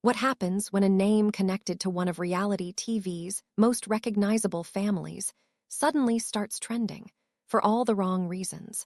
What happens when a name connected to one of reality TV's most recognizable families suddenly starts trending for all the wrong reasons?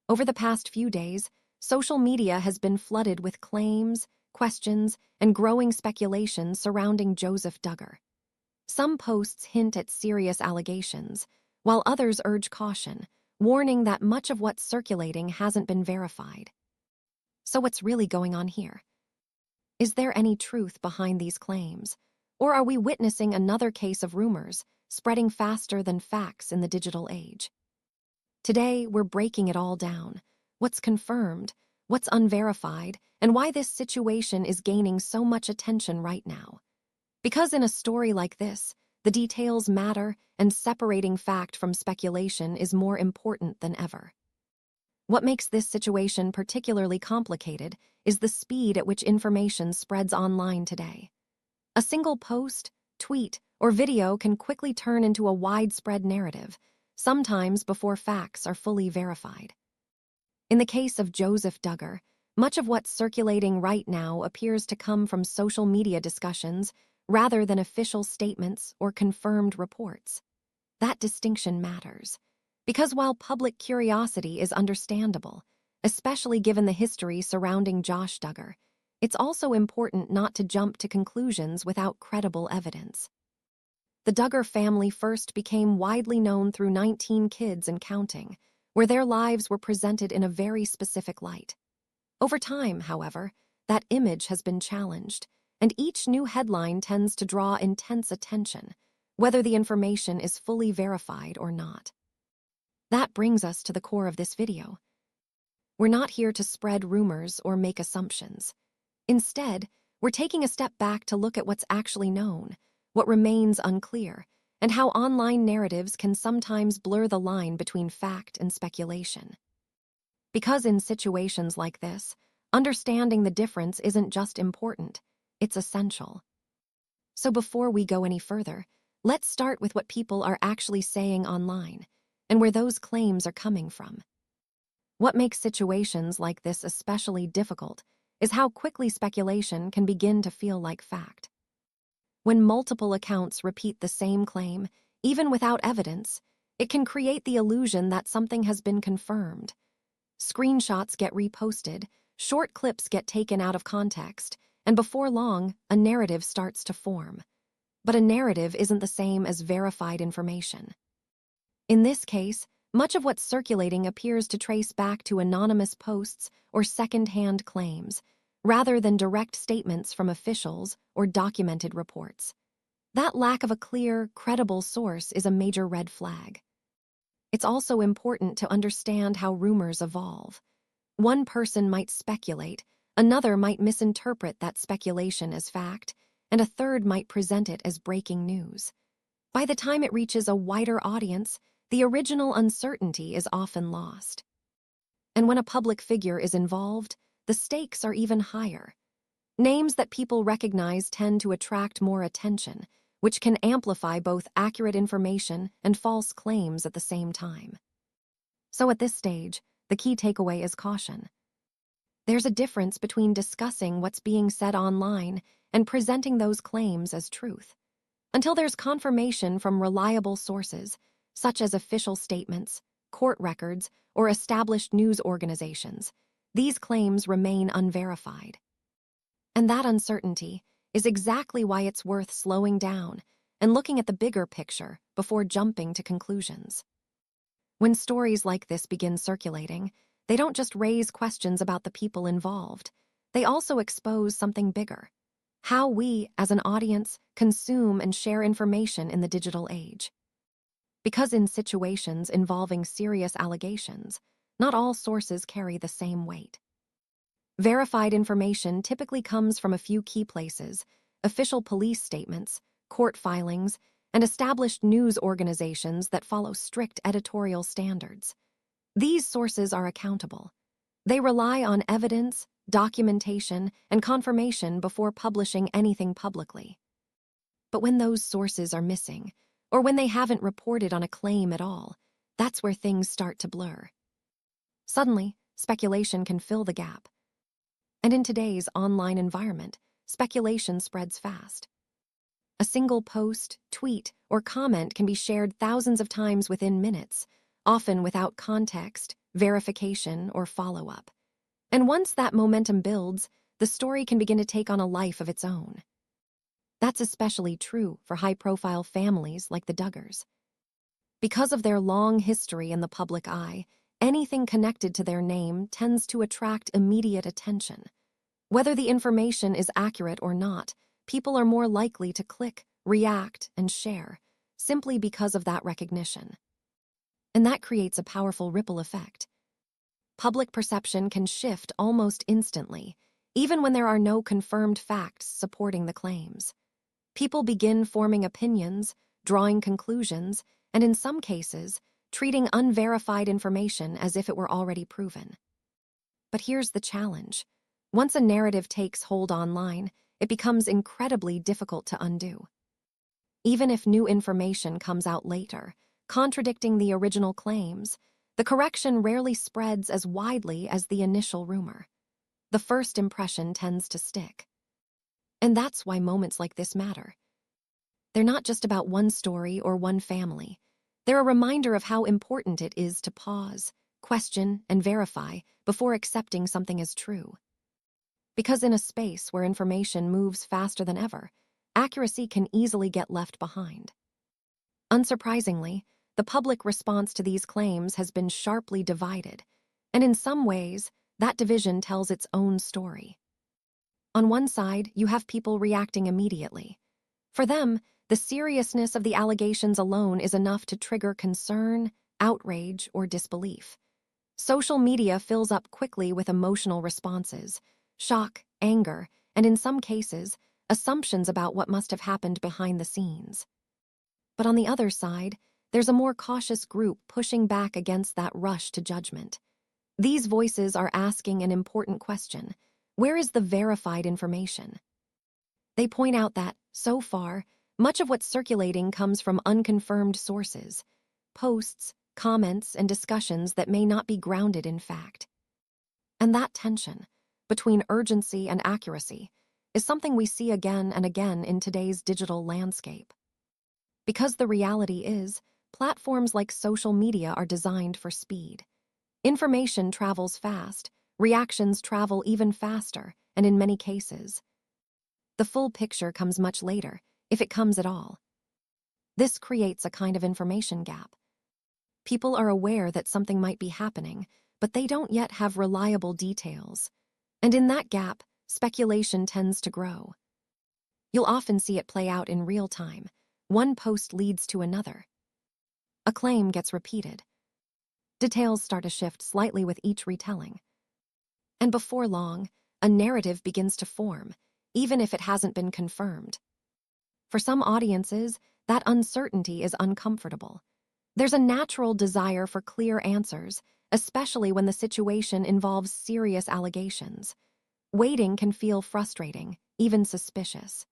Over the past few days, social media has been flooded with claims, questions, and growing speculation surrounding Joseph Duggar. Some posts hint at serious allegations, while others urge caution, warning that much of what's circulating hasn't been verified. So what's really going on here? Is there any truth behind these claims? Or are we witnessing another case of rumors spreading faster than facts in the digital age? Today, we're breaking it all down. What's confirmed, what's unverified, and why this situation is gaining so much attention right now. Because in a story like this, the details matter and separating fact from speculation is more important than ever. What makes this situation particularly complicated is the speed at which information spreads online today. A single post, tweet, or video can quickly turn into a widespread narrative, sometimes before facts are fully verified. In the case of Joseph Duggar, much of what's circulating right now appears to come from social media discussions rather than official statements or confirmed reports. That distinction matters, because while public curiosity is understandable, especially given the history surrounding Josh Duggar, it's also important not to jump to conclusions without credible evidence. The Duggar family first became widely known through 19 Kids and Counting, where their lives were presented in a very specific light. Over time, however, that image has been challenged, and each new headline tends to draw intense attention, whether the information is fully verified or not. That brings us to the core of this video. We're not here to spread rumors or make assumptions. Instead, we're taking a step back to look at what's actually known, what remains unclear, and how online narratives can sometimes blur the line between fact and speculation. Because in situations like this, understanding the difference isn't just important, it's essential. So before we go any further, let's start with what people are actually saying online and where those claims are coming from. What makes situations like this especially difficult is how quickly speculation can begin to feel like fact. When multiple accounts repeat the same claim, even without evidence, it can create the illusion that something has been confirmed. Screenshots get reposted, short clips get taken out of context, and before long, a narrative starts to form. But a narrative isn't the same as verified information. In this case, much of what's circulating appears to trace back to anonymous posts or second-hand claims, rather than direct statements from officials or documented reports. That lack of a clear, credible source is a major red flag. It's also important to understand how rumors evolve. One person might speculate, another might misinterpret that speculation as fact, and a third might present it as breaking news. By the time it reaches a wider audience, the original uncertainty is often lost. And when a public figure is involved, the stakes are even higher. Names that people recognize tend to attract more attention, which can amplify both accurate information and false claims at the same time. So at this stage, the key takeaway is caution. There's a difference between discussing what's being said online and presenting those claims as truth. Until there's confirmation from reliable sources, such as official statements, court records, or established news organizations, these claims remain unverified. And that uncertainty is exactly why it's worth slowing down and looking at the bigger picture before jumping to conclusions. When stories like this begin circulating, they don't just raise questions about the people involved, they also expose something bigger: how we, as an audience, consume and share information in the digital age. Because in situations involving serious allegations, not all sources carry the same weight. Verified information typically comes from a few key places: official police statements, court filings, and established news organizations that follow strict editorial standards. These sources are accountable. They rely on evidence, documentation, and confirmation before publishing anything publicly. But when those sources are missing, or when they haven't reported on a claim at all, that's where things start to blur. Suddenly, speculation can fill the gap. And in today's online environment, speculation spreads fast. A single post, tweet, or comment can be shared thousands of times within minutes, often without context, verification, or follow-up. And once that momentum builds, the story can begin to take on a life of its own. That's especially true for high-profile families like the Duggars. Because of their long history in the public eye, anything connected to their name tends to attract immediate attention. Whether the information is accurate or not, people are more likely to click, react, and share, simply because of that recognition. And that creates a powerful ripple effect. Public perception can shift almost instantly, even when there are no confirmed facts supporting the claims. People begin forming opinions, drawing conclusions, and in some cases, treating unverified information as if it were already proven. But here's the challenge. Once a narrative takes hold online, it becomes incredibly difficult to undo. Even if new information comes out later, contradicting the original claims, the correction rarely spreads as widely as the initial rumor. The first impression tends to stick. And that's why moments like this matter. They're not just about one story or one family. They're a reminder of how important it is to pause, question, and verify before accepting something as true. Because in a space where information moves faster than ever, accuracy can easily get left behind. Unsurprisingly, the public response to these claims has been sharply divided, and in some ways, that division tells its own story. On one side, you have people reacting immediately. For them, the seriousness of the allegations alone is enough to trigger concern, outrage, or disbelief. Social media fills up quickly with emotional responses, shock, anger, and in some cases, assumptions about what must have happened behind the scenes. But on the other side, there's a more cautious group pushing back against that rush to judgment. These voices are asking an important question: where is the verified information? They point out that, so far, much of what's circulating comes from unconfirmed sources, posts, comments, and discussions that may not be grounded in fact. And that tension, between urgency and accuracy, is something we see again and again in today's digital landscape. Because the reality is, platforms like social media are designed for speed. Information travels fast, reactions travel even faster, and in many cases, the full picture comes much later, if it comes at all. This creates a kind of information gap. People are aware that something might be happening, but they don't yet have reliable details. And in that gap, speculation tends to grow. You'll often see it play out in real time. One post leads to another. A claim gets repeated. Details start to shift slightly with each retelling. And before long, a narrative begins to form, even if it hasn't been confirmed. For some audiences, that uncertainty is uncomfortable. There's a natural desire for clear answers, especially when the situation involves serious allegations. Waiting can feel frustrating, even suspicious.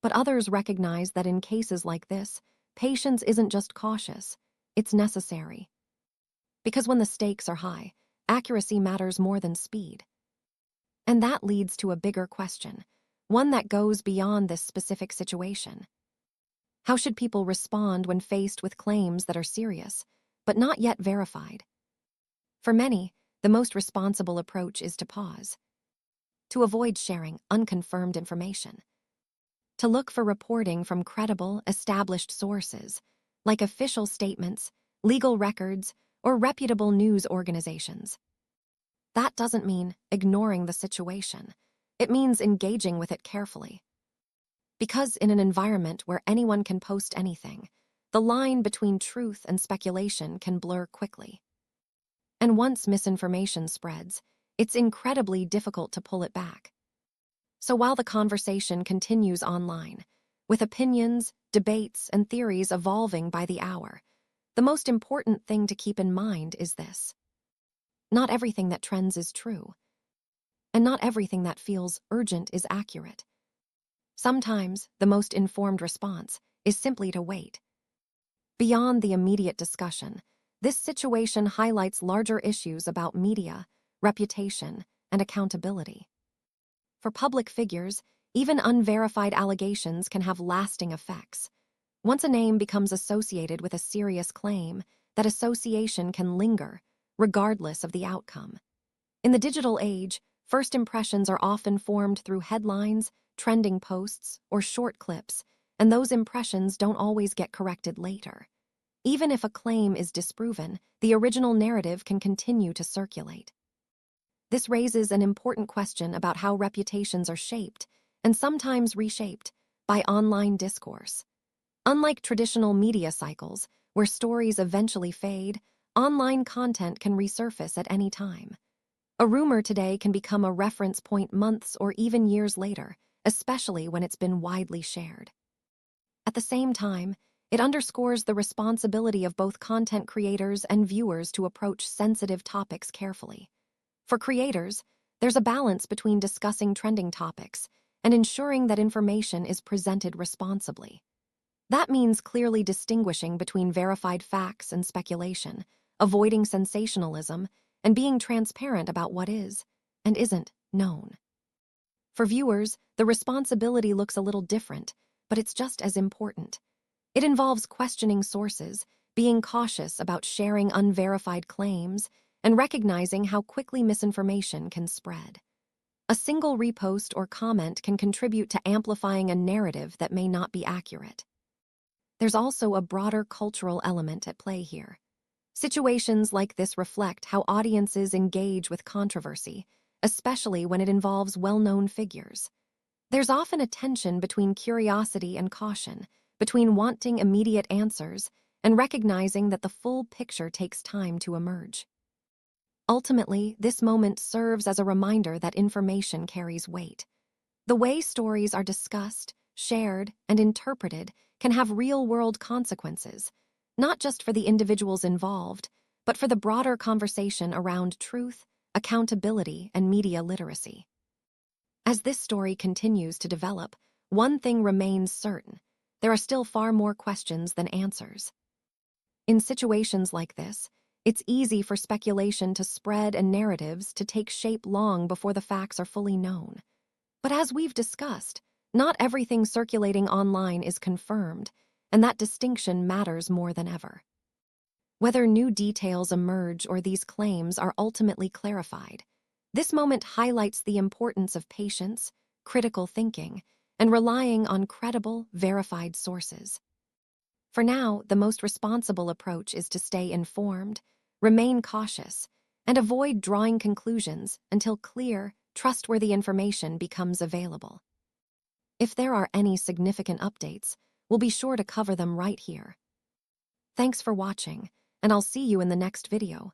But others recognize that in cases like this, patience isn't just cautious, it's necessary. Because when the stakes are high, accuracy matters more than speed. And that leads to a bigger question, one that goes beyond this specific situation. How should people respond when faced with claims that are serious, but not yet verified? For many, the most responsible approach is to pause, to avoid sharing unconfirmed information, to look for reporting from credible, established sources, like official statements, legal records, or reputable news organizations. That doesn't mean ignoring the situation. It means engaging with it carefully. Because in an environment where anyone can post anything, the line between truth and speculation can blur quickly. And once misinformation spreads, it's incredibly difficult to pull it back. So while the conversation continues online, with opinions, debates, and theories evolving by the hour, the most important thing to keep in mind is this: not everything that trends is true, and not everything that feels urgent is accurate. Sometimes, the most informed response is simply to wait. Beyond the immediate discussion, this situation highlights larger issues about media, reputation, and accountability. For public figures, Even unverified allegations can have lasting effects. Once a name becomes associated with a serious claim, that association can linger, regardless of the outcome. In the digital age, first impressions are often formed through headlines, trending posts, or short clips, and those impressions don't always get corrected later. Even if a claim is disproven, the original narrative can continue to circulate. This raises an important question about how reputations are shaped, and sometimes reshaped, by online discourse. Unlike traditional media cycles, where stories eventually fade, online content can resurface at any time. A rumor today can become a reference point months or even years later, especially when it's been widely shared. At the same time, it underscores the responsibility of both content creators and viewers to approach sensitive topics carefully. For creators, there's a balance between discussing trending topics and ensuring that information is presented responsibly. That means clearly distinguishing between verified facts and speculation, avoiding sensationalism, and being transparent about what is and isn't known. For viewers, the responsibility looks a little different, but it's just as important. It involves questioning sources, being cautious about sharing unverified claims, and recognizing how quickly misinformation can spread. A single repost or comment can contribute to amplifying a narrative that may not be accurate. There's also a broader cultural element at play here. Situations like this reflect how audiences engage with controversy, especially when it involves well-known figures. There's often a tension between curiosity and caution, between wanting immediate answers and recognizing that the full picture takes time to emerge. Ultimately, this moment serves as a reminder that information carries weight. The way stories are discussed, shared, and interpreted can have real-world consequences, not just for the individuals involved, but for the broader conversation around truth, accountability, and media literacy. As this story continues to develop, one thing remains certain: there are still far more questions than answers. In situations like this, it's easy for speculation to spread and narratives to take shape long before the facts are fully known. But as we've discussed, not everything circulating online is confirmed, and that distinction matters more than ever. Whether new details emerge or these claims are ultimately clarified, this moment highlights the importance of patience, critical thinking, and relying on credible, verified sources. For now, the most responsible approach is to stay informed, remain cautious, and avoid drawing conclusions until clear, trustworthy information becomes available. If there are any significant updates, we'll be sure to cover them right here. Thanks for watching, and I'll see you in the next video.